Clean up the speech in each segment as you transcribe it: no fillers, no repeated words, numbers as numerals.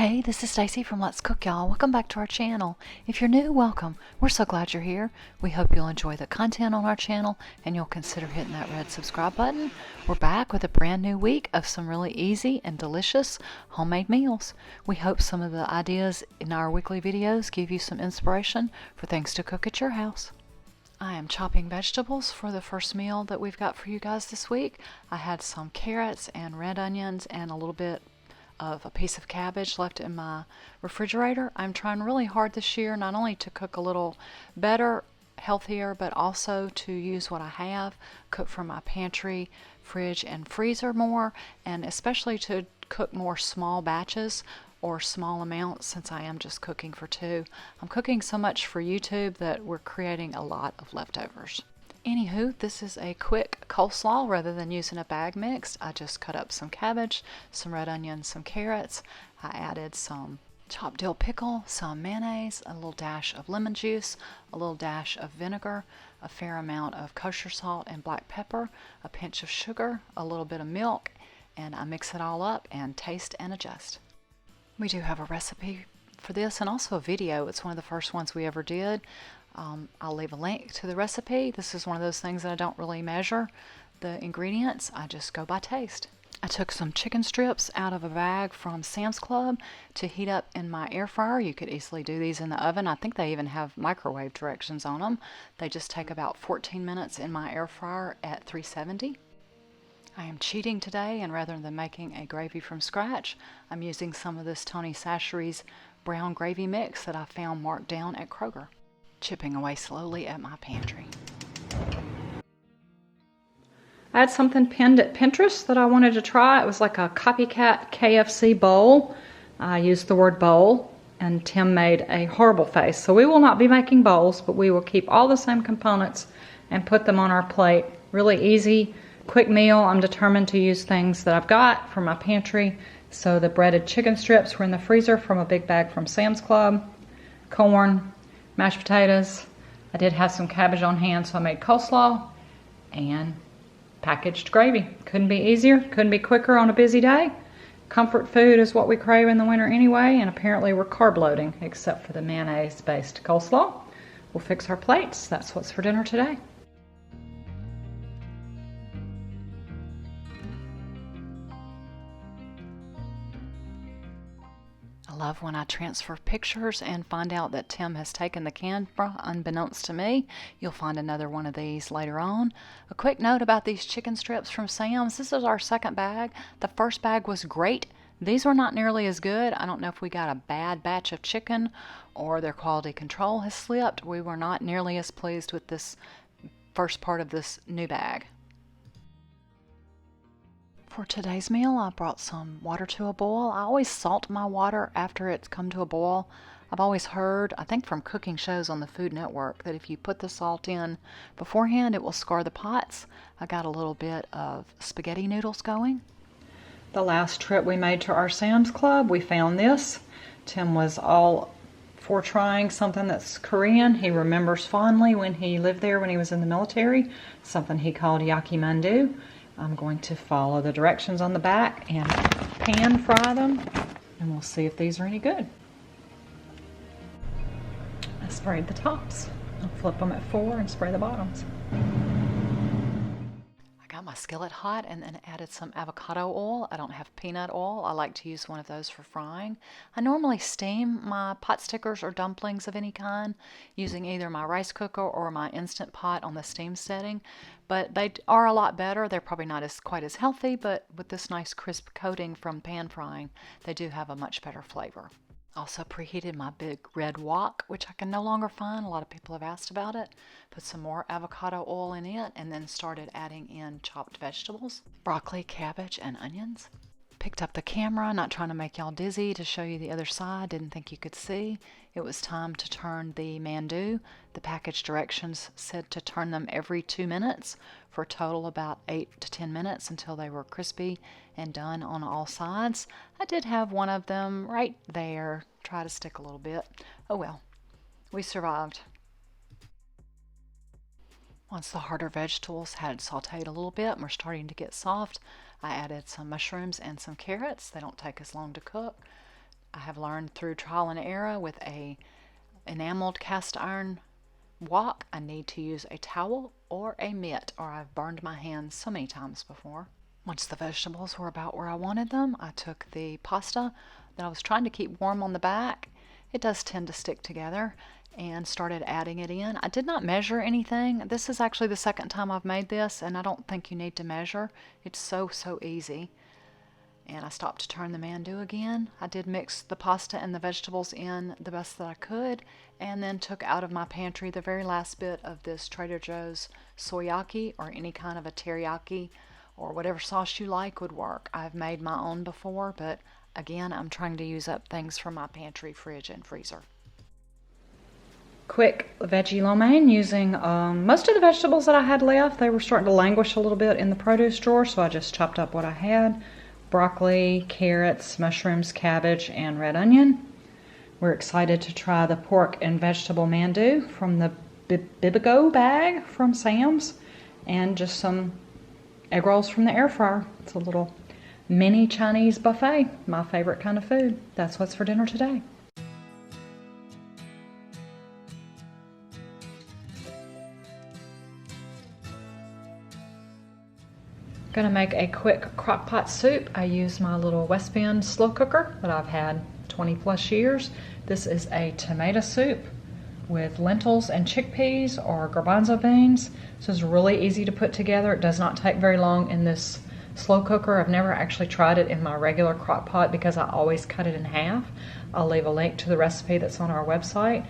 Hey, this is Stacy from Let's Cook, y'all. Welcome back to our channel. If you're new, welcome. We're so glad you're here. We hope you'll enjoy the content on our channel and you'll consider hitting that red subscribe button. We're back with a brand new week of some really easy and delicious homemade meals. We hope some of the ideas in our weekly videos give you some inspiration for things to cook at your house. I am chopping vegetables for the first meal that we've got for you guys this week. I had some carrots and red onions and a little bit of a piece of cabbage left in my refrigerator. I'm trying really hard this year not only to cook a little better, healthier, but also to use what I have, cook from my pantry, fridge, and freezer more, and especially to cook more small batches or small amounts since I am just cooking for two. I'm cooking so much for YouTube that we're creating a lot of leftovers. Anywho, this is a quick coleslaw rather than using a bag mix. I just cut up some cabbage, some red onions, some carrots. I added some chopped dill pickle, some mayonnaise, a little dash of lemon juice, a little dash of vinegar, a fair amount of kosher salt and black pepper, a pinch of sugar, a little bit of milk, and I mix it all up and taste and adjust. We do have a recipe for this and also a video. It's one of the first ones we ever did. I'll leave a link to the recipe. This is one of those things that I don't really measure the ingredients. I just go by taste. I took some chicken strips out of a bag from Sam's Club to heat up in my air fryer. You could easily do these in the oven. I think they even have microwave directions on them. They just take about 14 minutes in my air fryer at 370. I am cheating today, and rather than making a gravy from scratch, I'm using some of this Tony Chachere's brown gravy mix that I found marked down at Kroger. Chipping away slowly at my pantry. I had something pinned at Pinterest that I wanted to try. It was like a copycat KFC bowl. I used the word bowl, and Tim made a horrible face. So we will not be making bowls, but we will keep all the same components and put them on our plate. Really easy, quick meal. I'm determined to use things that I've got from my pantry. So the breaded chicken strips were in the freezer from a big bag from Sam's Club. Corn, mashed potatoes. I did have some cabbage on hand, so I made coleslaw and packaged gravy. Couldn't be easier, couldn't be quicker on a busy day. Comfort food is what we crave in the winter anyway, and apparently we're carb loading, except for the mayonnaise-based coleslaw. We'll fix our plates. That's what's for dinner today. I love when I transfer pictures and find out that Tim has taken the camera unbeknownst to me. You'll find another one of these later on. A quick note about these chicken strips from Sam's. This is our second bag. The first bag was great. These were not nearly as good. I don't know if we got a bad batch of chicken or their quality control has slipped. We were not nearly as pleased with this first part of this new bag. For today's meal, I brought some water to a boil. I always salt my water after it's come to a boil. I've always heard, I think from cooking shows on the Food Network, that if you put the salt in beforehand, it will scar the pots. I got a little bit of spaghetti noodles going. The last trip we made to our Sam's Club, we found this. Tim was all for trying something that's Korean. He remembers fondly when he lived there when he was in the military, something he called yakimandu. I'm going to follow the directions on the back and pan fry them, and we'll see if these are any good. I sprayed the tops. I'll flip them at 4 and spray the bottoms. I got my skillet hot and then added some avocado oil. I don't have peanut oil. I like to use one of those for frying. I normally steam my pot stickers or dumplings of any kind using either my rice cooker or my Instant Pot on the steam setting. But they are a lot better. They're probably not quite as healthy, but with this nice crisp coating from pan frying, they do have a much better flavor. Also preheated my big red wok, which I can no longer find. A lot of people have asked about it. Put some more avocado oil in it and then started adding in chopped vegetables, broccoli, cabbage, and onions. Picked up the camera, not trying to make y'all dizzy, to show you the other side. Didn't think you could see. It was time to turn the mandu. The package directions said to turn them every 2 minutes for a total about 8 to 10 minutes until they were crispy and done on all sides. I did have one of them right there try to stick a little bit. Oh well, we survived. Once the harder vegetables had sauteed a little bit and were starting to get soft, I added some mushrooms and some carrots. They don't take as long to cook. I have learned through trial and error with a enameled cast iron wok, I need to use a towel or a mitt, or I've burned my hands so many times before. Once the vegetables were about where I wanted them, I took the pasta that I was trying to keep warm on the back. It does tend to stick together, and started adding it in. I did not measure anything. This is actually the second time I've made this, and I don't think you need to measure. It's so easy. And I stopped to turn the mandu again. I did mix the pasta and the vegetables in the best that I could, and then took out of my pantry the very last bit of this Trader Joe's soyaki, or any kind of a teriyaki, or whatever sauce you like would work. I've made my own before, but again, I'm trying to use up things from my pantry, fridge, and freezer. Quick veggie lo mein using most of the vegetables that I had left. They were starting to languish a little bit in the produce drawer, so I just chopped up what I had. Broccoli, carrots, mushrooms, cabbage, and red onion. We're excited to try the pork and vegetable mandu from the Bibigo bag from Sam's, and just some egg rolls from the air fryer. It's a little mini Chinese buffet, my favorite kind of food. That's what's for dinner today. Gonna make a quick crock pot soup. I use my little West Bend slow cooker that I've had 20 plus years. This is a tomato soup with lentils and chickpeas or garbanzo beans. This is really easy to put together. It does not take very long in this slow cooker. I've never actually tried it in my regular crock pot because I always cut it in half. I'll leave a link to the recipe that's on our website.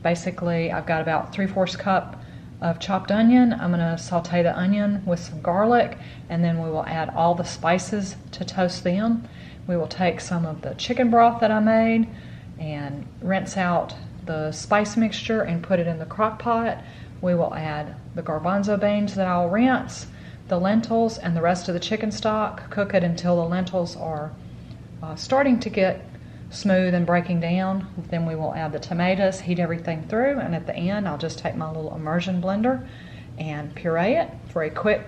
Basically, I've got about 3/4 cup of chopped onion. I'm going to saute the onion with some garlic, and then we will add all the spices to toast them. We will take some of the chicken broth that I made and rinse out the spice mixture and put it in the crock pot. We will add the garbanzo beans that I'll rinse, the lentils, and the rest of the chicken stock. Cook it until the lentils are starting to get smooth and breaking down. Then we will add the tomatoes, heat everything through, and at the end I'll just take my little immersion blender and puree it for a quick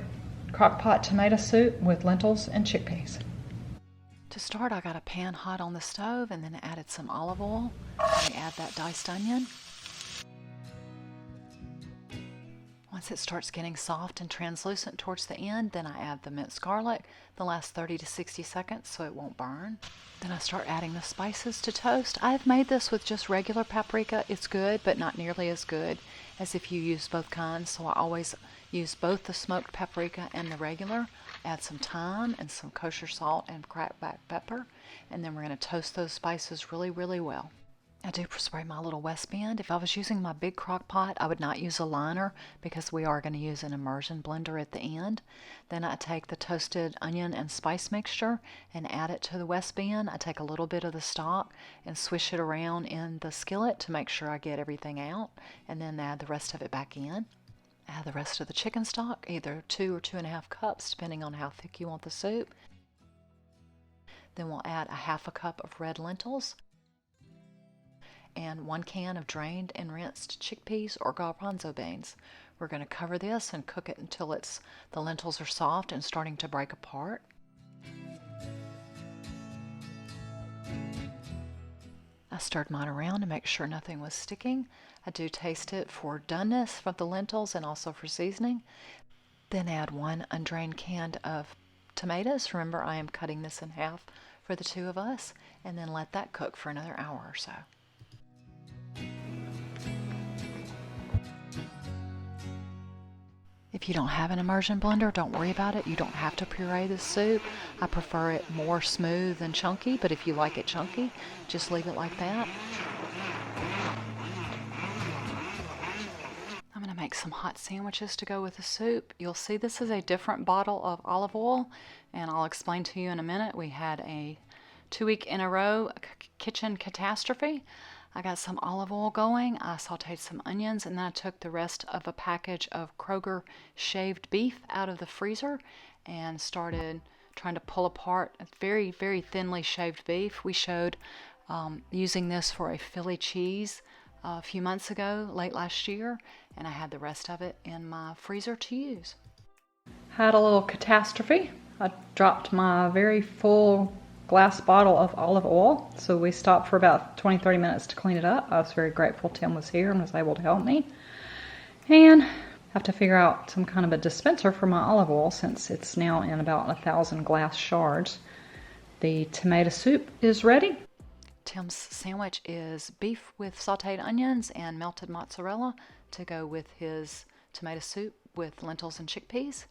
crock pot tomato soup with lentils and chickpeas. To start, I got a pan hot on the stove and then added some olive oil. And add that diced onion. Once it starts getting soft and translucent towards the end, then I add the minced garlic the last 30 to 60 seconds so it won't burn. Then I start adding the spices to toast. I've made this with just regular paprika. It's good, but not nearly as good as if you use both kinds, so I always use both the smoked paprika and the regular. Add some thyme and some kosher salt and cracked black pepper, and then we're going to toast those spices really well. I do spray my little West Bend. If I was using my big crock pot, I would not use a liner because we are going to use an immersion blender at the end. Then I take the toasted onion and spice mixture and add it to the West Bend. I take a little bit of the stock and swish it around in the skillet to make sure I get everything out, and then add the rest of it back in. Add the rest of the chicken stock, either 2 or 2.5 cups, depending on how thick you want the soup. Then we'll add a 1/2 cup of red lentils and 1 can of drained and rinsed chickpeas or garbanzo beans. We're going to cover this and cook it until the lentils are soft and starting to break apart. I stirred mine around to make sure nothing was sticking. I do taste it for doneness from the lentils and also for seasoning. Then add 1 undrained can of tomatoes. Remember, I am cutting this in half for the 2 of us, and then let that cook for another hour or so. If you don't have an immersion blender, don't worry about it. You don't have to puree this soup. I prefer it more smooth than chunky, but if you like it chunky, just leave it like that. I'm going to make some hot sandwiches to go with the soup. You'll see this is a different bottle of olive oil, and I'll explain to you in a minute. We had a 2-week in a row kitchen catastrophe. I got some olive oil going, I sauteed some onions, and then I took the rest of a package of Kroger shaved beef out of the freezer and started trying to pull apart very thinly shaved beef. We showed using this for a Philly cheese a few months ago, late last year, and I had the rest of it in my freezer to use. Had a little catastrophe. I dropped my very full glass bottle of olive oil. So we stopped for about 20-30 minutes to clean it up. I was very grateful Tim was here and was able to help me. And have to figure out some kind of a dispenser for my olive oil since it's now in about 1,000 glass shards. The tomato soup is ready. Tim's sandwich is beef with sauteed onions and melted mozzarella to go with his tomato soup with lentils and chickpeas.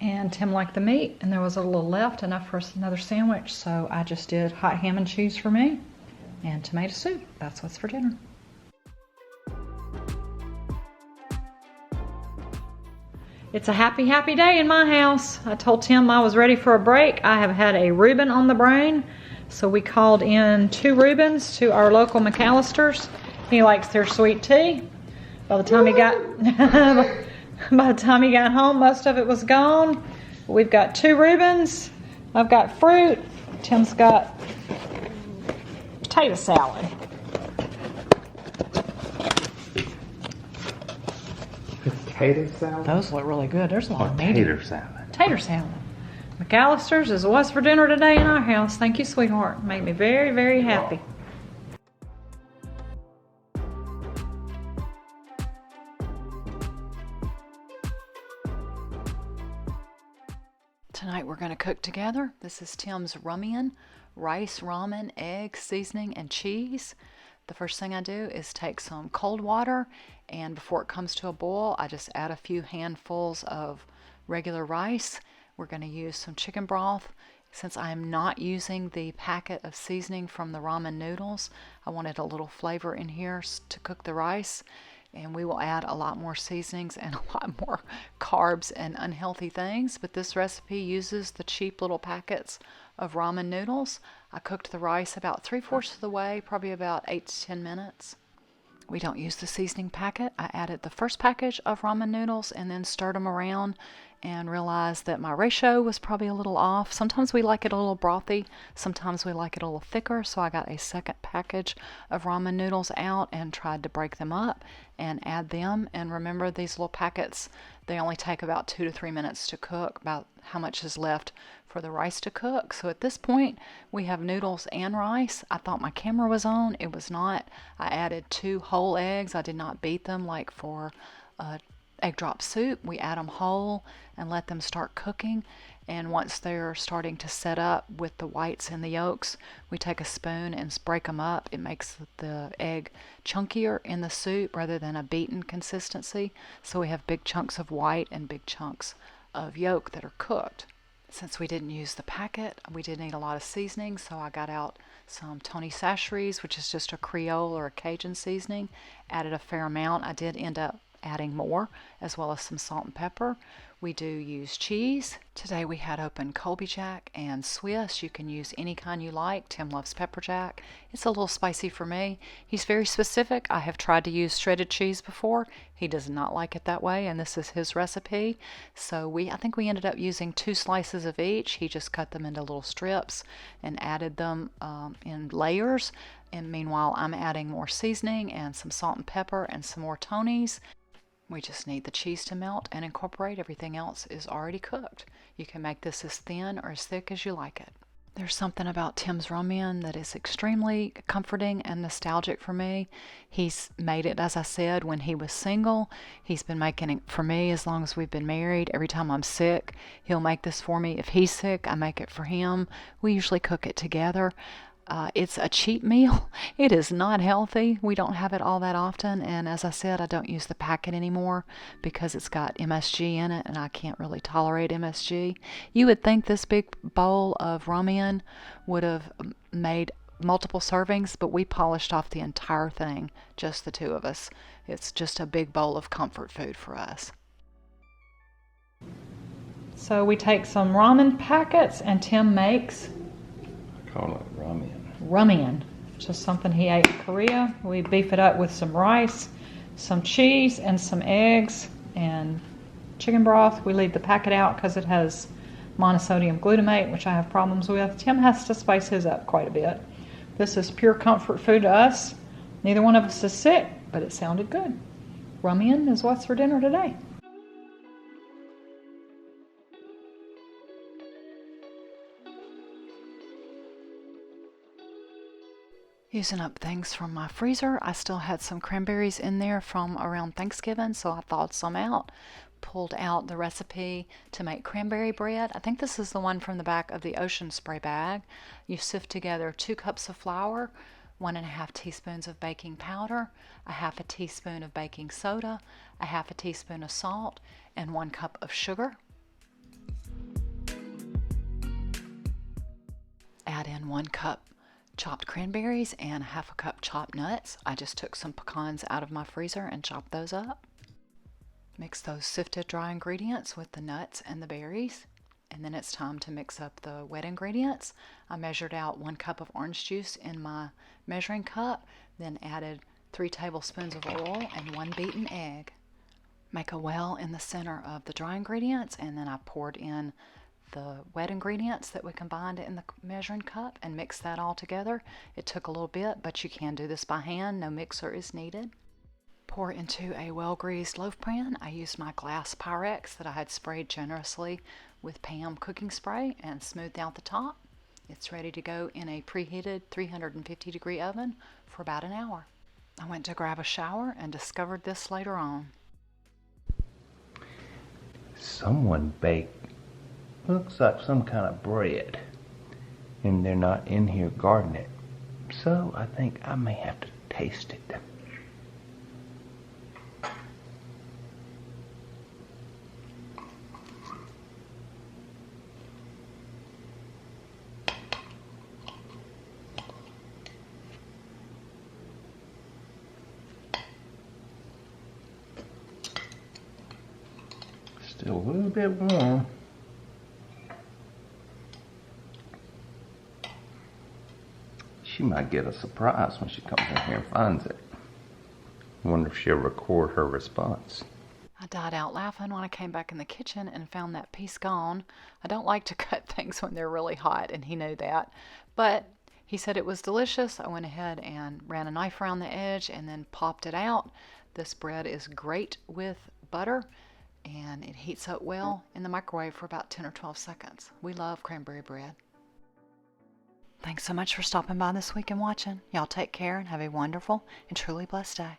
And Tim liked the meat, and there was a little left, enough for another sandwich, so I just did hot ham and cheese for me and tomato soup. That's what's for dinner. It's a happy, happy day in my house. I told Tim I was ready for a break. I have had a Reuben on the brain, so we called in 2 Reubens to our local McAllister's. He likes their sweet tea. By the time he got home, most of it was gone. We've got 2 Reubens. I've got fruit. Tim's got potato salad. Potato salad? Those look really good. There's a lot of meat. Tater salad. Tater salad. McAllister's is what's for dinner today in our house. Thank you, sweetheart. Made me very, very happy. Tonight we're going to cook together. This is Tim's ramen, rice, ramen, egg, seasoning, and cheese. The first thing I do is take some cold water, and before it comes to a boil, I just add a few handfuls of regular rice. We're going to use some chicken broth. Since I am not using the packet of seasoning from the ramen noodles, I wanted a little flavor in here to cook the rice. And we will add a lot more seasonings and a lot more carbs and unhealthy things. But this recipe uses the cheap little packets of ramen noodles. I cooked the rice about 3/4 of the way, probably about 8 to 10 minutes. We don't use the seasoning packet. I added the first package of ramen noodles and then stirred them around and realized that my ratio was probably a little off. Sometimes we like it a little brothy, sometimes we like it a little thicker, so I got a second package of ramen noodles out and tried to break them up and add them. And remember, these little packets, they only take about 2 to 3 minutes to cook, about how much is left for the rice to cook. So at this point, we have noodles and rice. I thought my camera was on. It was not. I added 2 whole eggs. I did not beat them like for egg drop soup. We add them whole and let them start cooking. And once they're starting to set up with the whites and the yolks, we take a spoon and break them up. It makes the egg chunkier in the soup rather than a beaten consistency. So we have big chunks of white and big chunks of yolk that are cooked. Since we didn't use the packet, we did need a lot of seasoning, so I got out some Tony Chachere's, which is just a Creole or a Cajun seasoning. Added a fair amount. I did end up adding more, as well as some salt and pepper. We do use cheese. Today we had open Colby Jack and Swiss. You can use any kind you like. Tim loves pepper jack. It's a little spicy for me. He's very specific. I have tried to use shredded cheese before. He does not like it that way, and this is his recipe. So I think we ended up using 2 slices of each. He just cut them into little strips and added them in layers. And meanwhile, I'm adding more seasoning and some salt and pepper and some more Tonys. We just need the cheese to melt and incorporate. Everything else is already cooked. You can make this as thin or as thick as you like it. There's something about Tim's ramen that is extremely comforting and nostalgic for me. He's made it, as I said, when he was single. He's been making it for me as long as we've been married. Every time I'm sick, he'll make this for me. If he's sick, I make it for him. We usually cook it together. It's a cheap meal. It is not healthy. We don't have it all that often, and as I said, I don't use the packet anymore because it's got MSG in it and I can't really tolerate MSG. You would think this big bowl of ramen would have made multiple servings, but we polished off the entire thing, just the 2 of us. It's just a big bowl of comfort food for us. So we take some ramen packets and Tim makes Call it ramen. Ramen, just something he ate in Korea. We beef it up with some rice, some cheese, and some eggs and chicken broth. We leave the packet out because it has monosodium glutamate, which I have problems with. Tim has to spice his up quite a bit. This is pure comfort food to us. Neither one of us is sick, but it sounded good. Ramen is what's for dinner today. Using up things from my freezer. I still had some cranberries in there from around Thanksgiving, so I thawed some out. Pulled out the recipe to make cranberry bread. I think this is the one from the back of the Ocean Spray bag. You sift together 2 cups of flour, 1½ teaspoons of baking powder, a ½ teaspoon of baking soda, a ½ teaspoon of salt, and 1 cup of sugar. Add in 1 cup chopped cranberries and ½ cup chopped nuts. I just took some pecans out of my freezer and chopped those up. Mix those sifted dry ingredients with the nuts and the berries. And then it's time to mix up the wet ingredients. I measured out 1 cup of orange juice in my measuring cup, then added 3 tablespoons of oil and 1 beaten egg. Make a well in the center of the dry ingredients, and then I poured in the wet ingredients that we combined in the measuring cup and mix that all together. It took a little bit, but you can do this by hand. No mixer is needed. Pour into a well-greased loaf pan. I used my glass Pyrex that I had sprayed generously with Pam cooking spray and smoothed out the top. It's ready to go in a preheated 350-degree oven for about an hour. I went to grab a shower and discovered this later on. Someone baked, looks like some kind of bread, and they're not in here guarding it. So I think I may have to taste it. Still a little bit warm. She might get a surprise when she comes in here and finds it. I wonder if she'll record her response. I died out laughing when I came back in the kitchen and found that piece gone. I don't like to cut things when they're really hot, and he knew that. But he said it was delicious. I went ahead and ran a knife around the edge and then popped it out. This bread is great with butter, and it heats up well in the microwave for about 10 or 12 seconds. We love cranberry bread. Thanks so much for stopping by this week and watching. Y'all take care and have a wonderful and truly blessed day.